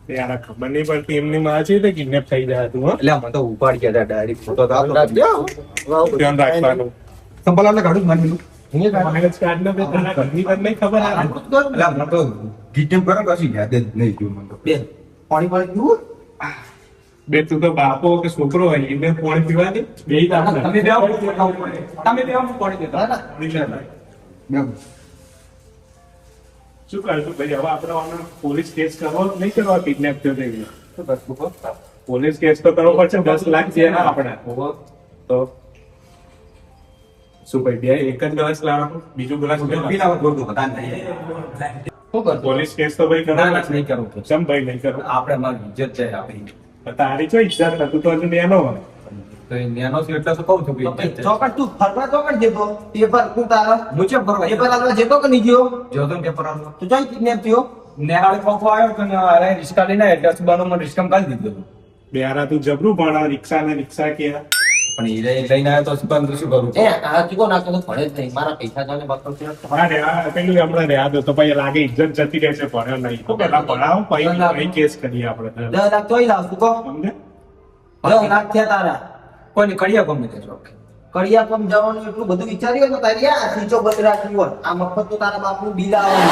યાર ખબર નહીં પડતી એમની માં છે તો કિડનેપ થઈ જાય તું હો. એટલે મને તો ઉપાડ ગયા હતા ડાયરેક્ટ ફોટો તો ધ્યાન રાખવાનું. સંભાળાને કાઢું મારી લીધું મગજ કાઢને બે તને ઘરની વાત નહીં ખબર આવે. એટલે મને તો કિડનેપ કરો કશું યાદ જ નહીં થયું મને તો બે પાણી પાણી પીવું બે તું તો બાપો કે છોકરો હોય એને પાણી પીવાની બે તમે બે આવો તમે બે આવો પાણી દેતા શું કરશું ભાઈ હવે આપણે આમાં પોલીસ કેસ કરવો નહીં કરવા કિડનેપ થયો થઈ ગયો શું કરશું કહો? પોલીસ કેસ તો કરવો પડશે 10 લાખ છે ને આપણે તો શું ભાઈ બે એક જ ગ્લાસ લાવવાનું બીજું ગ્લાસ પીલા ગોળતું બતા નહીં શું કર પોલીસ કેસ તો ભાઈ ના કરવો નહીં કરવું ચમ ભાઈ નહીં કરવું આપણે મારી ઇજ્જત છે આપણી તારી જો ઈચ્છા થતું તો હજુ નેનો હોય તો એ નેનો છે એટલે તો કહું છું કે ઇજ્જત છે. ચોકડ તું ફરવા ચોકડ જેતો પેપર તું તારા હું ચેક કરવા પેપર આલવા જેતો કે નહીં ગયો જો તો પેપર આલો તું જોઈ કિડનેપ થયો નેહાળે ખોખો આવ્યો તો ને અરે રિક્ષા લઈને એડ્રેસ બાનો મને રિક્ષા કાઢી દીધું બેરા તું જબરું ભણા રિક્ષા ને રિક્ષા કે પણ એ લઈને આવ્યો તો શું શું કરું એ આ ચૂકો નાખો તો ભણે જ નહીં મારા પૈસા જાને બકર છે પેલું હમણાં રહ્યા દો તો પછી લાગે ઇજ્જત જતી રહેશે ભણ્યો નહીં તો પેલા ભણાવો પછી કેસ કરીએ આપણે 10 લાખ તોય લાવ ચૂકો સમજે 10 લાખ થયા તારા કોઈને કડિયા ગમે તે ચોક કડિયા પમ જવાનું એટલું બધું વિચાર્યું હોય તો તારી આ સીચો બંધ રાખ્યું હોય આ મફત તો તારા બાપનું બિલ આવવાનું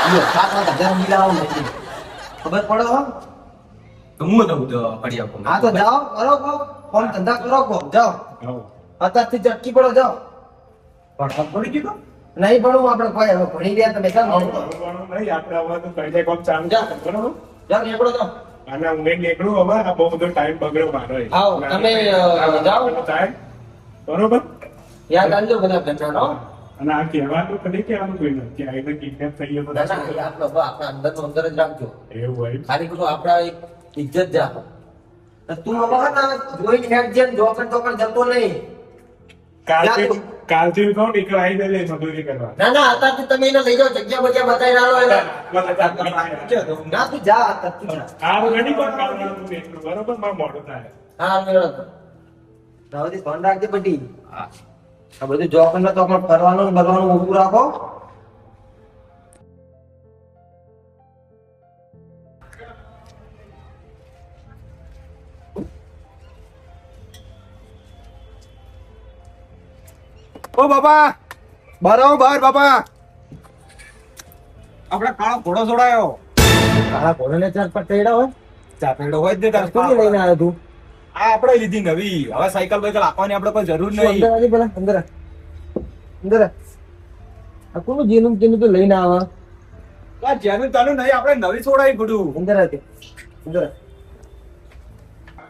લ્યો 7,000 બિલ આવવાનું ખબર પડે હો તો હું દઉં તો કડિયા ગમે હા તો જાઓ કરો કો ફોન ધંધા કરો કો જાઓ અત્યારથી ઝટકી પડો જાઓ પણ પડી ગયો નહીં ભણવું આપણે કોઈ હવે ભણી રહ્યા તમે ચાલો નહીં આપણે હવે તો કઈ જાય કોમ ચાલુ છે બરોબર જાઓ નીકળો જાઓ અને હું નીકળું હવે આ બહુ બધો ટાઈમ બગડ્યો મારો આવો, તમે, જાઓ. ટાઈમ બરોબર યાદ આવજો બધા ઘટનાનો અને આ કહેવાનું તો નહીં કહેવાનું કોઈ નથી કે આઈને કિડનેપ થઈ ગયો તો ના, ના, એ આપણે હવે આપણા અંદરનો અંદર જ રાખજો એવું હોય ખાલી પેલું આપણા એક ઇજ્જત જા તો તું હવે હે ને જોઈને હેડજે ને જોકર જતો નહીં કાલથી કહું નીકળ આવી જજે મજૂરી કરવા ના ના અત્યારથી તમે એને લઈ જાઓ જગ્યા બગ્યા બતાવી ના લો એને ના તું જા અત્યારથી જા આ ઘણી વાર કાલનું નીકળું, બરોબર માં મોડું થાય હા મેળો તો રાવજી ફોન રાખજે બટી આ બધું જોકર ને તો પણ ફરવાનું ને બરવાનું ઊભું રાખો ઓ બાપા બરોબર બાપા આપણે કાળો ઘોડો છોડાયો કાળા ઘોડાને ચાર પટેડા હોય ચાપેડો હોય જ ને તાર શું લઈને આવ્યો તું આ આપણે લીધી નવી હવે સાયકલ બાયકલ આપવાની આપણે કોઈ જરૂર શું નહીં અંદર આવી પેલા અંદર આ. અંદર આ. આ કોનું જીનું તેનું તો લઈને આવા આ જેનું તાનું નહીં આપણે નવી છોડાવી બધું અંદર આ તે. અંદર આ.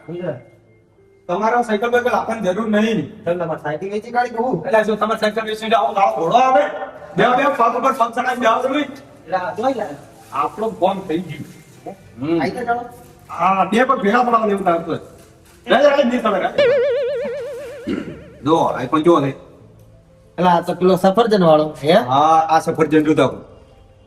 અંદર આ. તમારે સાયકલ બાયકલ આપવાની જરૂર નહીં ચાલ તમારે સાયકલ વેચી કાઢી કહું એટલે જો તમારે સાયકલ વેચી જાઓ કાળો ઘોડો આવે બે બે પગ ઉપર ફંક્શન આવી જાવ તમે એટલે આ જોઈ લે આપણો ફોન થઈ ગયું આઈ તો ચાલો હા બે પગ ભેગા પડાવ લેવું તાર તો નહીં તમે જો આઈફોન જો ને એટલે આ તો પેલો સફરજન વાળો હે હા આ સફરજન જોતા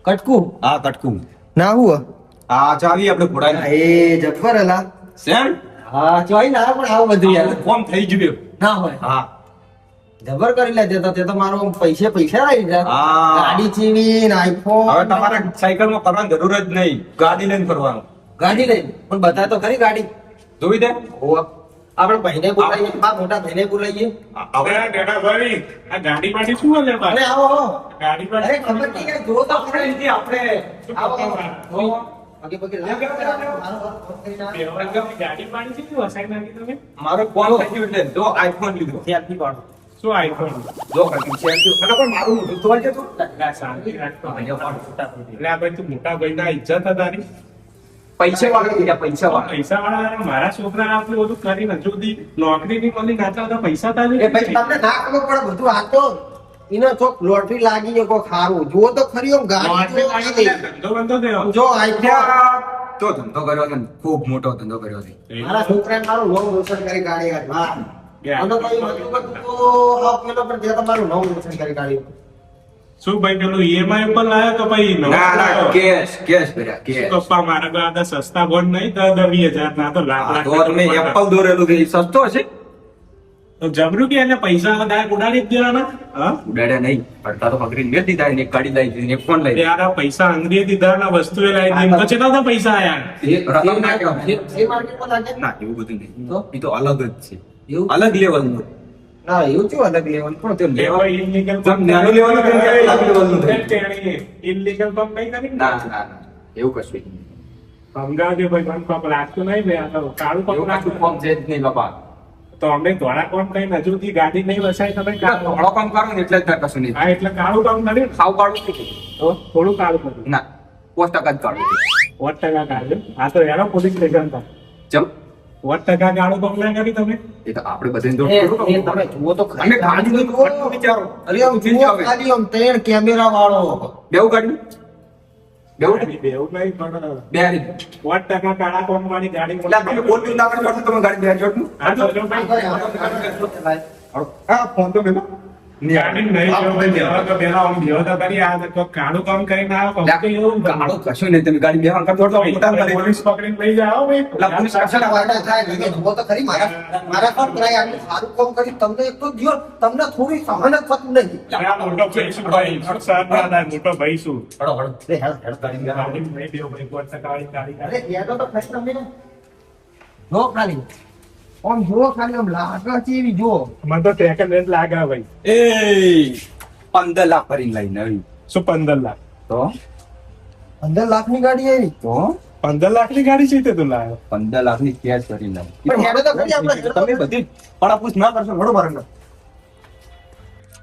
કટકું હા કટકું ના હું આ ચાવી આપણે ઘોડાની એ જફર એલા સેમ હા જોઈ ના પણ આવું બધું યાર ફોન થઈ ગયું ના હોય હા જબર કરી લે તે તો મારો પૈસા આવી જાય હા. ગાડી ચીવી ને આઈફોન હવે તમારે સાયકલ માં કરવાની જરૂર જ નહીં ગાડી લઈને ફરવાનું ગાડી લઈ પણ બધા તો ખરી ગાડી જોઈ દે આપણે ભાઈને બોલાવીએ બા મોટા ભાઈને બોલાવીએ હવે આ ડેટા ભરી આ ગાડી પાછી શું હલે અરે આવો આવો ગાડી અરે પાછી ખબર નહીં કે જો તો આપણે લીધી આપણે આવો જો. પગે પગે લાગ મારો ફોન કરીને આવે. ગાડી પાડી છે શું હસાઈ નાખી તમે મારો ફોન થઈ ગયો એટલે જો આઈફોન લીધો ત્યારથી પાડો શું આઈફોન જો કરતી છે અને પણ મારું મોઢું તો વાંચે તું શાંતિ રાખતો એટલે આ ભાઈ તું મોટા ભાઈ ના ઇજ્જત હતી પૈસા વાળા ગયા પૈસા વાળા પૈસા વાળા મારા છોકરા આટલું બધું કરીને હજુ સુધી નોકરી ની મળી નાચા હતા પૈસા એ ભાઈ તમને ના ખબર પડે બધું આ તો એનો ચોક લોટરી લાગી ગયો કોઈ ખારું જો તો ખરી આમ ગાડી તો આવી ગઈ. ધંધો બંધો થયો જો આઈફોન તો ધંધો કર્યો છે ને, ખૂબ મોટો ધંધો કર્યો છે મારા છોકરાએ મારું નામ રોશન કરી ગાડી કાઢી. વાહ. અને કોઈ બધું બધું તો આ પેલો પણ જે તમારું નામ રોશન કરી કાઢ્યું. શું ભાઈ પેલું ઈએમઆઈ ઉપર લાયો તો ભાઈ નવો ના ના લાયો? કેશ કેશ કર્યા કેશ પપ્પા મારા તો આ સસ્તા બોન્ડ નહીં 10,000 20,000 ના તો લાખ લાખ દોર મેં એપલ દોરેલું કે ઈ સસ્તો છે તો જબરું કે એને પૈસા વધારે ઉડાડી જ દેવાના હા ઉડાડ્યા નહીં પડતા તો પકડીને મેં દીધા એને એક ગાડી લાવી દીધી ને એક ફોન લાવી યાર આ પૈસા અંગ્રેજી દીધા ના વસ્તુ લાવી દીધી તો કેટલા હતા પૈસા આયા દીધો. એ રકમ ના કહેવાય. એ માર્કેટમાં લાગે ના એવું બધું નહીં તો? એ તો અલગ જ છે એવું? અલગ લેવલનું ના એવું શું અલગ લેવલ પણ તે એવા illegal જેમ નાનું લેવાનું તેમ ક્યારે અલગ લેવલનું થાય? તેણી illegal કામ નહીં કરી ને? ના ના ના એવું કશું જ નહીં. સમજાવજો ભાઈ મને કોક લાગતું નહીં ભાઈ આ તો કાળું કોક એવું કશું લાગતું ફોર્મ છે જ નહીં બાપા. તો અમને ધોળા કોમ કઈ હજુ થી ગાડી નહીં વસાય તમે કાળું. થોડો કામ કરો ને એટલે જ થાય કશું નહીં. હા એટલે કાળું કામ કર્યું ને. સાવ કાઢું નહીં. તો થોડું કાળું કર્યું ના 5% જ કાઢું. 8% કાઢ્યું આ તો એનો પોલીસ સ્ટેશન था ચમ 8% કાળું કામ ના કરી તમે એ તો આપણે બધાને જોડ એ થોડું એ કામ તમે કરવું. જુઓ તો ખરી. અને ગાડીનું તો ખર્ચો વિચારો. અરે આમ તું જુઓ હવે. ખાલી આમ ત્રણ કેમેરા વાળો બેવું ગાડી બેવું ગાડી બેવું નહીં પણ બે હારી. 8% કાળા કોમ વાળી ગાડી એટલે તમે બોલતું ના કરશો તો તમે ગાડી બે જોડનું. હા તો જો ભાઈ હા ફોન તો મેલો ગાડી નહીં જો ભાઈ બેવા તો પેલા આમ બેવા તો કરી આ તો કોક કાળું કામ કરીને આવો કોક કે એવું ગાડો કશું નહીં તમે ગાડી બેહાણ કરતો તો મોટા કરી પોલીસ પકડીને લઈ જાઓ ભાઈ એટલે પોલીસ કશું વાડા થાય નહીં. જુઓ તો ખરી મારા પર ટ્રાય આટલું સારું કામ કરી તમને એક તો દ્યો તમને થોડી સહન જ થતું નહીં. આ મોટો ભાઈ શું ભાઈ વરસાદ ના થાય મોટો ભાઈ શું હળો હળો લે હેડ હેડ કરી ગયા. ગાડી નહીં બેવો ભાઈ 8% વાળી ગાડી અરે યાદો તો ખરી તમને જો ખાલી આમ જુઓ ખાલી આમ લાગે છે એવી જુઓ. મને તો સેકન્ડ હેન્ડ લાગે ભાઈ એ 15 લાખ ભરીને લઈને આવી શું 15 લાખ તો 15 લાખની ગાડી આવી. તો 15 લાખની ગાડી છે તે તું લાવ્યો 15 લાખની કેશ કરીને લાવી. પણ હેડો તો ખરી આપણે. તમે બધી પડાપૂછ ના કરશો ઘણો બરાબર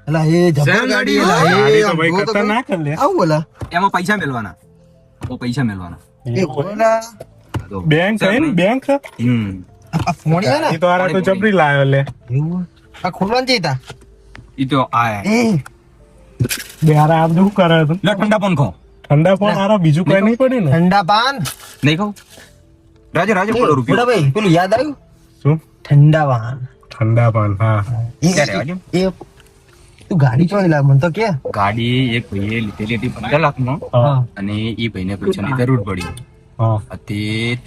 અલા એ જબર ગાડી એલા ગાડી એ તો આમ ભાઈ જુઓ તો ખરી. ખતરનાક લે આવું બોલા એમાં પૈસા મેળવાના તો પૈસા મેળવાના એ બોલા તો બેંક છે ને બેંક આ ફોણી હે એ તો આરા તો જબરી લાવ્યો લે એવું આ ખોલવાનું છે તા ઈ તો આ એ બે હારા આ બધું શું કરે તું લે ઠંડા પણ ખો ઠંડા પણ હારા બીજું કઈ નહીં પડ્યું ને ઠંડા પાન નહીં ખાવ રાજે રાજે પડો બોલા રૂપિયો ભાઈ પેલું યાદ આવ્યું શું ઠંડા પાન ઠંડા પણ હા ક્યારે એ તું ગાડી ચોઈ લાવ મને તો કે ગાડી એક ભાઈએ લીધેલી હતી 15 લાખમાં હા અને ઈ ભાઈને પૈસાની જરૂર પડી હા તે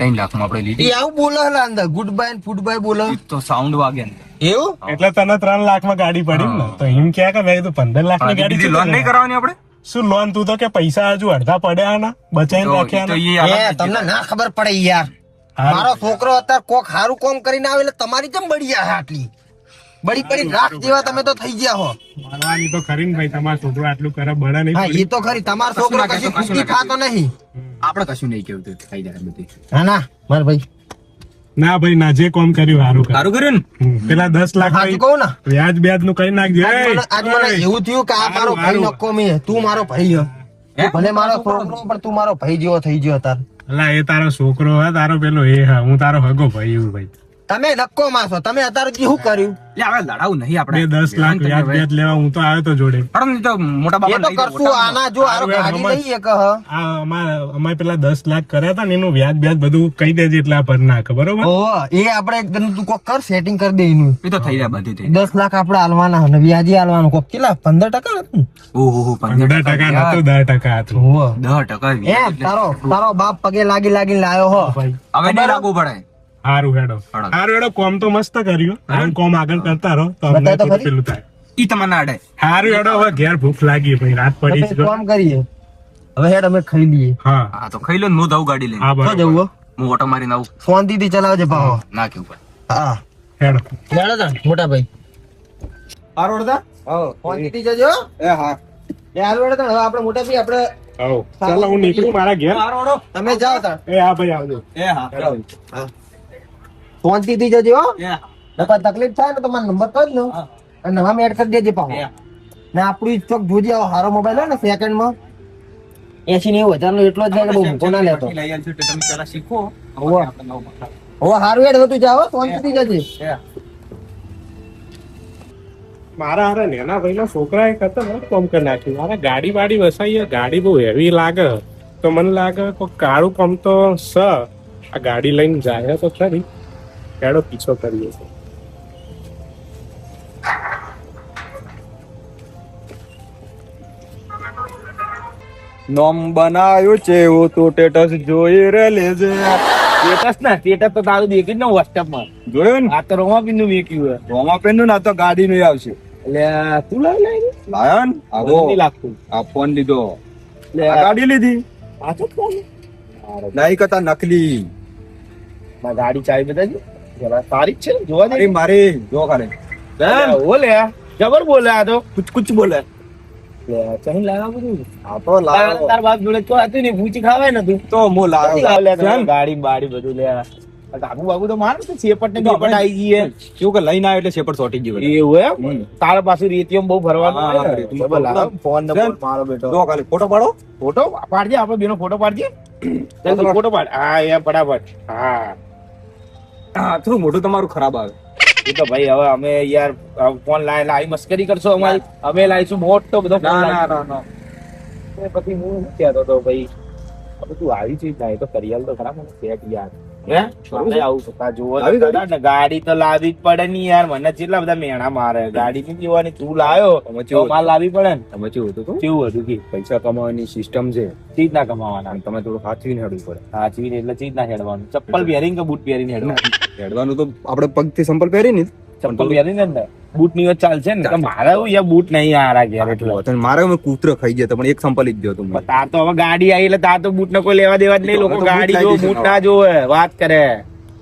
3 લાખમાં આપણે એ લીધી આવું બોલે હલા અંદર ગુડ બાય ને ફૂડ બાય બોલે ઈ તો સાઉન્ડ વાગે ને એવું એટલે તને 3 લાખમાં ગાડી પડી ને તો એમ કે ભાઈ તું 15 લાખની ગાડી બીજી લોન નહીં કરાવવાની આપણે શું લોન તું તો કે પૈસા હજુ અડધા પડ્યા ના બચાઈને તો રાખ્યા ઈ ના? તો ઈ એ તમને ના ખબર પડે યાર હારું. મારો છોકરો અત્યારે કોક હારું કોમ કરીને આવે એટલે તમારી જેમ બળી જાય આટલી બળી પડી રાખ જેવા તમે તો થઈ ગયા હો મારવાની તો ખરી ને ભાઈ તમારો છોકરો આટલું કરે બળે નહીં હા પડી. એ તો ખરી તમારો છોકરો કશું કશું ના ખુશી ખાતો નહીં આપણે કશું નહીં કેવું તો થઈ જાય બધી ના ના માર ભાઈ ના ભાઈ ના જે કોમ કર્યું સારું કર સારું કર્યું ને પેલા 10 લાખ સાચું કહું ને વ્યાજ બ્યાજ નું કઈ નાખજે આજ મને એવું થયું કે આ મારો ભાઈ નક્કો મે તું મારો ભાઈ હે હે? ભલે મારો છોકરો પણ તું મારો ભાઈ જેવો થઈ ગયો તાર અલા એ તારો છોકરો હે તારો પેલો એ હા હું તારો હગો ભાઈ એવું ભાઈ તમે નક્કો માસો તમે અત્યારે સુધી શું કર્યું લે હવે લડાવું નહીં આપણે 10 લાખ વ્યાજ બ્યાજ લેવા હું તો આવ્યો તો જોડે હળો નહીં તો મોટા એ તો કરશું આના જો આરો ગાડી લઈ એક હ આ અમારે પેલા 10 લાખ કર્યા હતા ને એનું વ્યાજ બ્યાજ બધું કહી દેજે એટલે આ ભર નાખે બરોબર ઓ એ આપણે એક તું કોક કર સેટિંગ કરી દે એનું એ તો થઈ જાય બધી થઈ 10 લાખ આપણે હાલવાના અને વ્યાજી હાલવાનું કોક કેટલા 15% હતું ઓહો 15% નતો 10% હતું ઓહો 10% એ તારો બાપ પગે લાગી લાગીને લાયો હો ભાઈ હવે નહીં લાગુ પડે હારું હેડો હાડો. હારું હેડો કોમ તો મસ્ત કર્યું આમ કોમ આગળ કરતા રહો તો અમને બતાય તો થોડું ખરી. પેલું થાય ઈ તમને અડે હારું હેડો હવે ઘેર ભૂખ લાગી ભાઈ રાત પડી તો છે. કામ કરીએ હવે હેડ અમે ખાઈ લઈએ હા હા તો ખાઈ લો ને હું દઉં ગાડી લઈને હા તો બરોબર જવું હો? હું ઓટો મારીને આવું શાંતિથી ચલાવજે પાહો ના કેવું પડે હા હેડો જાણો તા મોટા ભાઈ આરોડદા શાંતિથી જજો એ હા એ હારું હેડો તાણ. હવે આપણે મોટા ભાઈ આપણે આવો ચાલો હું નીકળું મારા ઘેર આરોડો તમે જાઓ તાણ એ હા ભાઈ આવજો એ હા શાંતિથી જજો હો એ નકર તકલીફ થાય ને તો મારો નંબર કહી દો અને નવા એડ કરી દેજે પાહો ને આપણું ચોક જોજે આવો હારો મોબાઈલ હોય ને સેકન્ડ માં 80-90 નો એટલો જ જાય કે બહુ મોટો ના લેતો લઈ આવજો તો તમે પેલા શીખો હોવે. આપણે નવું પકડાવ. હવે હારું હેડ હવે તું જાઓ શાંતિથી જજે મારા હારા નેના ભાઈ ના છોકરા એ કરતા કોમ કરી નાખ્યું મારા ગાડી વાડી વસાઈએ ગાડી બહુ હેવી લાગે તો મને લાગે કોઈ કાળું કામ તો સ આ ગાડી લઈને જાય તો ખરી હેડો પીછો કરીએ છે નોમ બનાવ્યું છે એવું તો ટેટસ જોઈ રે લેજે સ્ટેટસ ના સ્ટેટસ તો તારું દેખ્યું ને WhatsApp માં. જોયો ને આ તો રોમાપીન નું મેક્યું હે. રોમાપેન નું ના તો ગાડી નું આવશે એટલે તું લાવી લાયો ને આવો નથી લાગતું. આ ફોન લીધો એટલે આ ગાડી લીધી પાછો ફોન. નહીં કરતા નકલી મારી ગાડી ચાવી બતાવજો. જરા સારી જ છે જોવા દે. અરે મારી જો ખાલી ઓલે જબર બોલે આ તો. કુછ કુછ બોલે લે ચહીન લાવ્યા બધું. આ તો લાયો તાર બાપ જોડે તો હતું ને પૂછી ખાવાય ને તું. તો મો લાયો ગાડી બાડી બધું લે. બાબુ બાબુ તો મારે તો સેપટ ને બેપટ આવી ગઈ હે. શું કે લઈને આવ્યો એટલે શેપડ સોટી ગયો એવું એમ તારા પાસે રેતીઓ બહુ ફરવાનું હા, હોય ને. રેતીમાં બોલ, ફરવાનું. ફોન નંબર મારો બેટો. જો ખાલી ફોટો પાડો ફોટો પાડજે આપણે બેનો ફોટો પાડજે. ચાલ તું ફોટો પાડ. હા યાર ફટાફટ. હા હા થોડું મોઢું તમારું ખરાબ આવે એ તો ભાઈ હવે અમે યાર ફોન લાવી મસ્કરી કરશો અમારી. અમે લાવીશું મોટો બધો ફોન લાવીશું. પછી હું શું કહેતો હતો ભાઈ હવે તું આવી છે થાય તો કરિયાલ તો ખરા મને સેટ યાર. હે મને આવું છતાં જોવો તો આવી ખરા ને. ગાડી તો લાવવી જ પડે ને યાર. મને કેટલા બધા મેણા મારે ગાડી ની પીવાની. તું લાવ્યો તમે તો માલ લાવવી પડે ને. તમે કેવું હતું કેવું હતું કે પૈસા કમાવાની સિસ્ટમ છે ચીજ ના કમાવાના. અને તમે થોડું હાથવીને હેડવું પડે સાચવીને એટલે ચીજ ના હેડવાનું. ચપ્પલ પહેરીને કે બૂટ પહેરીને હેડવાનું. હેડવાનું તો આપણે પગથી સંપલ પહેરી ને ચપ્પલ પહેરીને જ ને. બૂટ ની વાત ચાલશે ને. તો મારે એવું યાર બૂટ નહીં આરા ઘેર એટલે. અને મારે અમે કૂતરો ખાઈ ગયા પણ એક સંપલ જ ગયો તું તાર તો હવે ગાડી આવી એટલે તાર તો બૂટ ને કોઈ લેવા દેવા જ નહીં. હવે લોકો તો બૂટ ગાડી લાવી જો દેશે. બૂટ ના જોવે વાત કરે.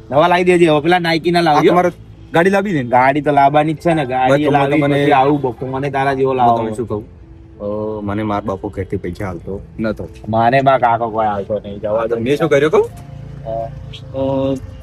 નવા લાવી દેજે. હવે પેલા નાઇકી ના લાવજો. તમારે ગાડી લાવી દે ને ગાડી તો લાવવાની જ છે ને. ગાડી બસ તો લાવી મને- પછી આવું બપો મને તારા જેવો હું લાવો. તમને શું કહું મને માર બાપો કહેતી પૈસા હાલતો નતો મારે માં કાકો કોઈ આવતો નહીં. જવા દો. મેં શું કર્યું કહું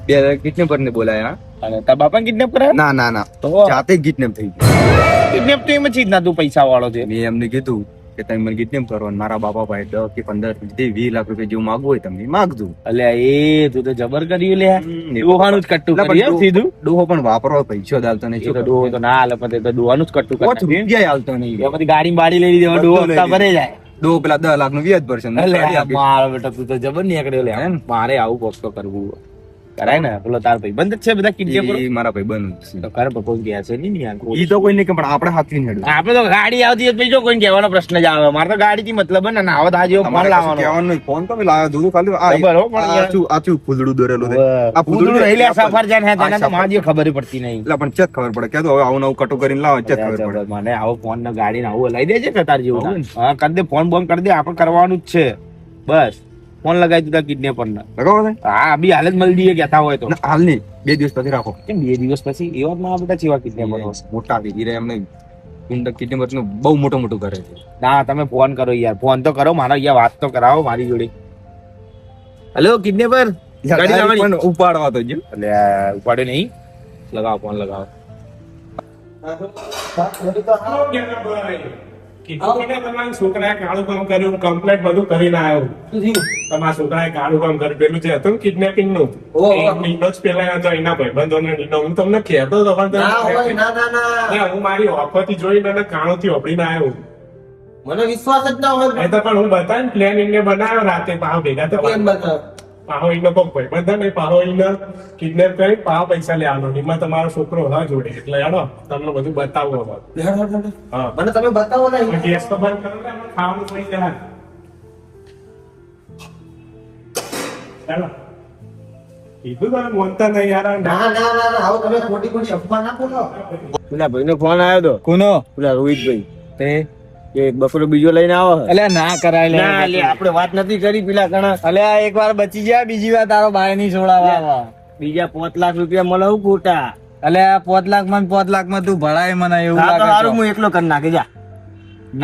બે કિડનેપર ને બોલાયા અને તાર બાપા કિડનેપ કરે ના ના ના તો જાતે જ કિડનેપ થઈ ગયું કિડનેપ તો એમ જ ના તું પૈસા વાળો છે. મેં એમને કીધું કે તમે મને કિડનેપ કરો અને મારા બાપા પાસે 10 કે 15 જે 20 લાખ રૂપિયા જેવું માંગવું હોય તમે માગજો અલ્યા એ તું તો જબર કર્યું લે. હમ, ડોહાનું જ કટ્ટું એટલે કર્યું એમ પણ સીધું. ડોહો પણ વાપરવા પૈસો દાલતો નહીં એ તો ડોહો તો ના હાલે પણ એ તો ડોહાનું જ કટ્ટું પાંચ કરે. રૂપિયા હાલતો નહીં બધી ગાડી બાડી લઈ લીધી. હવે ડોહો હપ્તા ભરે જાય. ડોહો પેલા 10 લાખ નું વ્યાજ ભરશે ને ગાડી અલ્યા આપી. મારો બેટો તું તો જબર નીકળ્યો લે. મારે આવું પોસ્તો કરવું કરાય ને. પેલો તાર ભાઈ બંધ જ છે બધા કિડનેપ ઈ મારા ભાઈ બન તો કરે પણ કોઈ ગયા છે નહીં યાર. ઈ તો કોઈ નહીં કે પણ આપણે હાથવીને હેડવું આપડે તો ગાડી આવતી હોય તો બીજો કોઈ કહેવાનો પ્રશ્ન જ આવે. મારે તો ગાડી થી મતલબ હે ને. આવત આ જેવો ફોન અમારે કશું લાવવાનો. કહેવાનું નહીં. ફોન તો મેં લાવ્યો દૂધ ખાલી ખબર હો પણ યાર. આચું ફૂલડું દોરેલું છે આ પૂતળું ફૂલડું રહી લે આપણે- સફરજન હે તેને તો આ માજી ખબર પડતી નહીં. એટલે પણ ચેક ખબર પડે કે તો હવે આવું નવું કટુ કરીને લાવો ચેક ખબર પડે મને આવો ફોન ને ગાડી ને આવું લઈ દેજે કે તાર જેવું. હા કરી દે. ફોન બોન કરી દે. આપણે કરવાનું જ છે બસ. ફોન લગાવી દીધા કિડનેપર ને. લગાવો છે હા બી હાલ જ મળી દઈએ કહેતા હોય તો. ના, હાલ નહીં 2 દિવસ પછી રાખો કેમ 2 દિવસ પછી એવા માં બધા ચેવા કિડનેપર મોટા વીરી રે એમને કિડનેપર નું બહુ મોટું કરે છે ના તમે ફોન કરો યાર. ફોન તો કરો મારા યાર. વાત તો કરાવો મારી જોડે. Hello kidnapper. ગાડી લાવવાની. પણ ઉપાડવા તો જો એટલે ઉપાડે નહીં. લગાવો ફોન લગાવો. કીધું કે તમારા છોકરાએ કાળું કામ કર્યું કમ્પ્લેટ બધું કરીને આવ્યો. તમારા છોકરાએ કાળું કામ કર્યું પેલું જે હતું કિડનેપિંગ નું નીનો જ પેલા હતો એના ભાઈબંધોને નીનો. હું તમને કહેતો હતો પણ તમે ના, હું મારી ઓફર થી જોઈને અને કાણો થી ઓપડીને આવ્યો. મને વિશ્વાસ જ ના હોય. એ તો પણ હું બતાવીને પ્લેન એમને બનાવ્યો રાતે પાવ ભેગા તો પાહો ઈનો કોક ભાઈબંધ ને પાહો ઈને કિડનેપ કરી પાહો પૈસા લેવાનો. એમાં તમારો છોકરો હા જોડે એટલે હેડો તમને બધું બતાવું હવે. હા મને તમે બતાવો ને. ગેસ તો બંધ કરો ને એમાં ખાવાનું થઈ જાય. ચાલો કીધું તમે મોનતા નહીં યાર. ના ના ના ના આવો તમે ખોટી ખોટી અફવા ના બોલો. પેલા ભાઈ નો ફોન આવ્યો તો. કોનો પેલા રોહિતભાઈ તે એક બફરો બીજો લઈને આવો. એટલે ના કરાય ના લે આપણે વાત નથી કરી પેલા ઘણા. અલ્યા એક વાર બચી ગયા બીજી વાર તારો ભાઈ નહીં છોડાવા બીજા 5 લાખ રૂપિયા મળે હું ખોટા. અલ્યા 5 લાખ માં 5 લાખ માં તું ભણાય મને એવું આ તો લાગે હારું છે. હું એકલો કરી નાખી જા.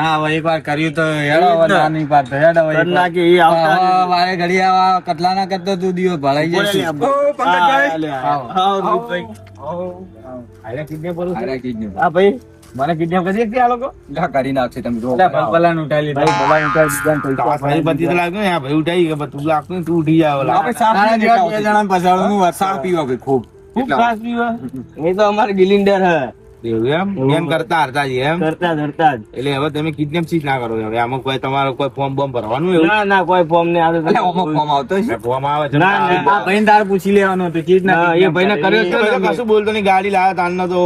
ના હવે એક વાર કર્યું તો હેડો હવે ના નહીં પાડતો હેડો હવે કરી નાખી એ આવતા હવે વારે ઘડી આવા કટલા ના કરતો તું દિવસ ભણાઈ જઈશ હા ભાઈ મને કિડનેપ કરી છે આ લોકો. કરી નાખશે તમે જો ભલાનું ઉઠાઈ લીધું. ભાઈ બધી તો લાગ્યું ને આ ભાઈ ઉઠાઈ ગયો તું લાગતું તું ઉઠી જાવ. આપણે સાફ પીને ખાવું છે. ખૂબ સાસ પીવા. એ તો અમારે ગિલિન્ડર હે. એવું એમ એમ કરતા હતા જ એમ કરતા ધરતા જ. એટલે હવે તમે કિડનેપ ચીજ ના કરો હવે આમાં કોઈ તમારો કોઈ ફોર્મ બોર્મ ભરવાનું એવું ના ના કોઈ ફોર્મ ને આવે એટલે આમાં ફોર્મ આવતો છે. ફોર્મ આવે છે ના ના આ ભાઈને તારે પૂછી લેવાનું હતું ચીજ ના એ ભાઈને કર્યો જ તો કશું બોલતો નહીં ગાડી લાવ્યા તારનો તો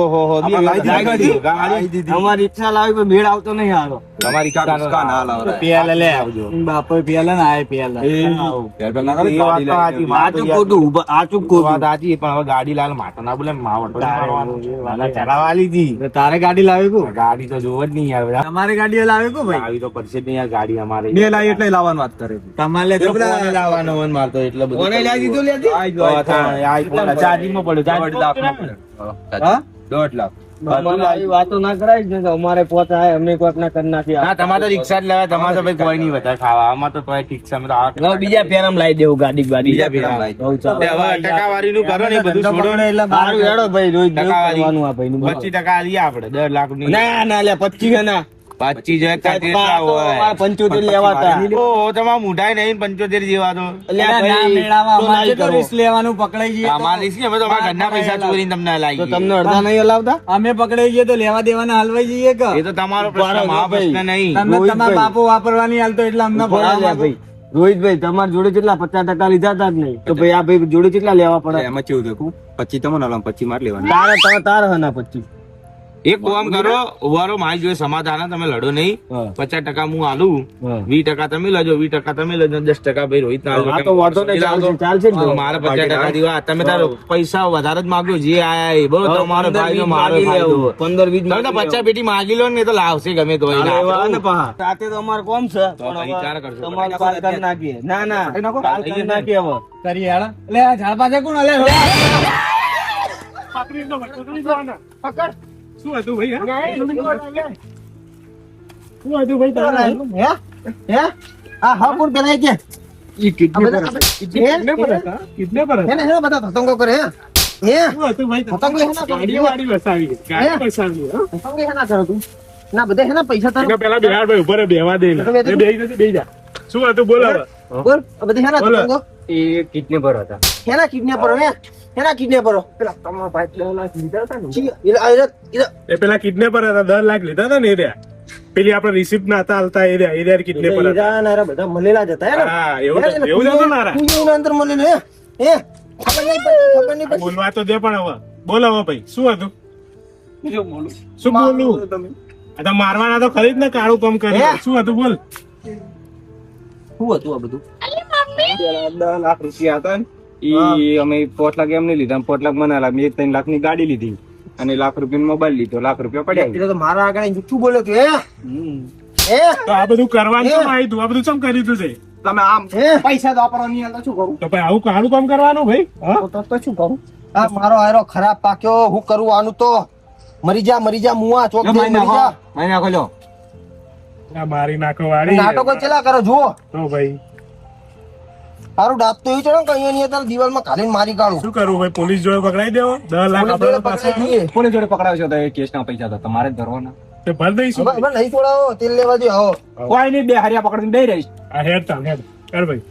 ગાડી અમારી ઈચ્છા લાવી પણ ભીડ આવતો નહીં હારો તમારી ઈચ્છા નો ઉસકા ના લાવરાય. પેલા લે આવજો બાપો પેલા ને આય પેલા ત્યાર પહેલા ના એ વાત તો સાચી. આચું ખોટું ઉભા- આચું તો વાત ખોટું સાચી પણ હવે ગાડી લાલ માટો ના બોલે માવટો નહીં મારવાનો. મને ચલાવવા લીધી તો તારે ગાડી લાવી કો ગાડી તો જોવો જ નહીં યાર બધા. તમારે ગાડી લાવી કો ભાઈ આવી તો પડશે જ નહીં યાર ગાડી અમારે બે લાવી એટલે લાવવાની વાત કરે છે. તમારે તો કોને લાવવાનો હોય ને મારતો એટલે બધું કોને લાવી દીધું લે દી? ચાર્જિંગમાં પડ્યો દોઢ લાખ નો પડે. હા? 1.5 લાખ. તમારે આવી વાતો ના કરાય જ ને તો અમારે પહોંચાય અમે કોઈક ના કરી નાખી ના તમારે તો રિક્ષા જ લેવાય તમારે તો ભાઈ કોઈ નહીં વધારે ખાવા આમાં તો તોય ઠીક છે અમે તો આ બીજા ફેરમ લાવી દેવું ગાડી બીજા ફેરા લાવી દો. હવે ટકાવારીનું કરો ને એ બધું છોડો ને એટલે મારું હેડો ભાઈ રોજ ટકાવારી. કરવાનું આ ભાઈનું 25% આલીએ આપણે 10 લાખ ની ના ના લે 25 ના 25 જેટલા હોય 75 લેવા તા ઓહો તમારા મુઢાઈ નહીં 75 જેવા તો અલ્યા ભાઈ, તો ના કેટલું risk લેવાનું પકડાઈ જઈએ તો- અમારે risk નહીં, અમે તો અમારા ઘરના પૈસા ચોરીને તમને તો લાવી તમને અડધા નહીં હલાવતા અમે પકડાઈ જઈએ તો લેવા દેવાના હલવાઈ જઈએ કે એ તો તમારો પ્રશ્ન મારો પ્રશ્ન નહીં તમને તમારા બાપો વાપરવાની હાલતો એટલે અમને ભણાવવા ભાઈ રોહિતભાઈ તમારા જોડે કેટલા 50% લીધા હતા જ નહીં તો ભાઈ આ ભાઈ જોડે કેટલા લેવા પડે એમાં કેવું દેખું 25 તમને આલો, 25 માર લેવાના. તારે હના 25 એક કામ કરો ઉભારો મારી જોડે સમાધાન તમે લડો નહીં હા. 50% હું આલું હા. 20% તમે લેજો 20% તમે લેજો 10% ભાઈ રોહિત ના આ તો વાંધો નહીં, ચાલશે જ ને. મારા 50% દીવા તમે તારો પૈસા વધારે જ માગ્યો જે આયા એ બરોબર તમારો ભાઈ નો મારો ફાયદો 15-20 તમે તો 50 પેટી માગી લો ને એ તો લાવશે ગમે તો એ લાવશે. સાથે તો અમારે કોમ છે તો ભાઈ વિચાર કરશો. તમારું કાલ કરી નાખીએ ના ના કાલ કરી નાખીએ હવે કરી હેડા લે આ ઝાડ પાસે કોણ લે શું હતું ભાઈ શું હતું ભાઈ તારે હે હે આ હા કોણ પેલા કે કિડનેપર હતા એને હે બધા પતંગો કરે હે હે શું હતું ભાઈ પતંગો હેના ગાડી વાડી વસાવી ગાડી વસાવી હો. પતંગો હેના કરો તું ના બધા હેના પૈસા તારા એના પેલા બિહાર ભાઈ ઉપર બેવા દે ને. એ બેહી જશે, બેહી જા. શું હતું બોલો હવે. બોલ આ બધા હેના બોલો. પતંગો એ કિડનેપર હતા હેના કિડનેપરો હે હેના કિડનેપરો પેલા તમારા ભાઈ 10 લાખ લીધા હતા ને એ પેલા કિડનેપર હતા 10 લાખ લીધા હતા ને એ રહ્યા. પેલી આપણે રિસિપ્ટ ના હતા હાલતા એ રહ્યા કિડનેપર હતા. હીરા બધા મળેલા જ હતા હે ને હા એવું જ હતું નારા. કુંજોના અંદર મળેલું હે હે ખબર નહીં પડી બોલવા તો દે પણ હવે બોલો હવે ભાઈ શું હતું શું બોલું આ તો મારવાના તો ખરી જ ને કાળું કામ કરી શું હતું બોલ શું હતું આ બધું 10 લાખ રૂપિયા હતા ને ઈ અમે 5 લાખ એમને લીધા 5 લાખ મને આલ્યા. મેં 3 લાખ ની ગાડી લીધી અને લાખ રૂપિયા મોબાઈલ લીધો, લાખ રૂપિયા પડ્યા. એટલે તો મારા આગળ જૂઠું બોલ્યો તું હે હે તો આ બધું કરવાનું કેમ આવ્યું તું? આ બધું કેમ કર્યું તું તે? તમે આમ હે પૈસા તો વાપરવાની હાલતા શું કરું? તો ભાઈ આવું કાળું કામ કરવાનું ભાઈ હા? તો શું કરું આ મારો આયરો ખરાબ પાક્યો હું કરું આનું તો મરી જા મુઆ ચોક દે મરી જા મહિના ખોલ્યો આ મારી નાખો વાળી નાટકો ચેલા કરો જુઓ તો ભાઈ તારું દાંત તો એવું છે ને કે અહીંયા ની તાર દિવાલમાં ઘાલીને મારી કાઢું શું કરવું ભાઈ? પોલીસ જોડે પકડાઈ દેવો 10 લાખ પોલીસ જોડે આપણા પાસે પકડાઈ દઈએ. કોને જોડે પકડાવ્યો છે તો એ કેસના પૈસા તો તમારે જ ભરવાના. તે ભર દઈશું હવે નહીં છોડાવો તેલ લેવા દે આવો કોઈ નહીં, બે હારિયા પકડીને બે રહીશ. આ હેડ ચાલ હેડ કર ભાઈ